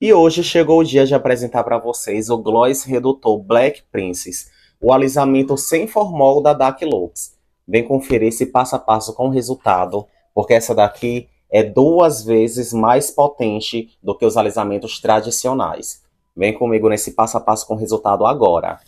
E hoje chegou o dia de apresentar para vocês o Gloss Redutor Black Princess, o alisamento sem formol da Dark Lux. Vem conferir esse passo a passo com o resultado, porque essa daqui é 2 vezes mais potente do que os alisamentos tradicionais. Vem comigo nesse passo a passo com o resultado agora.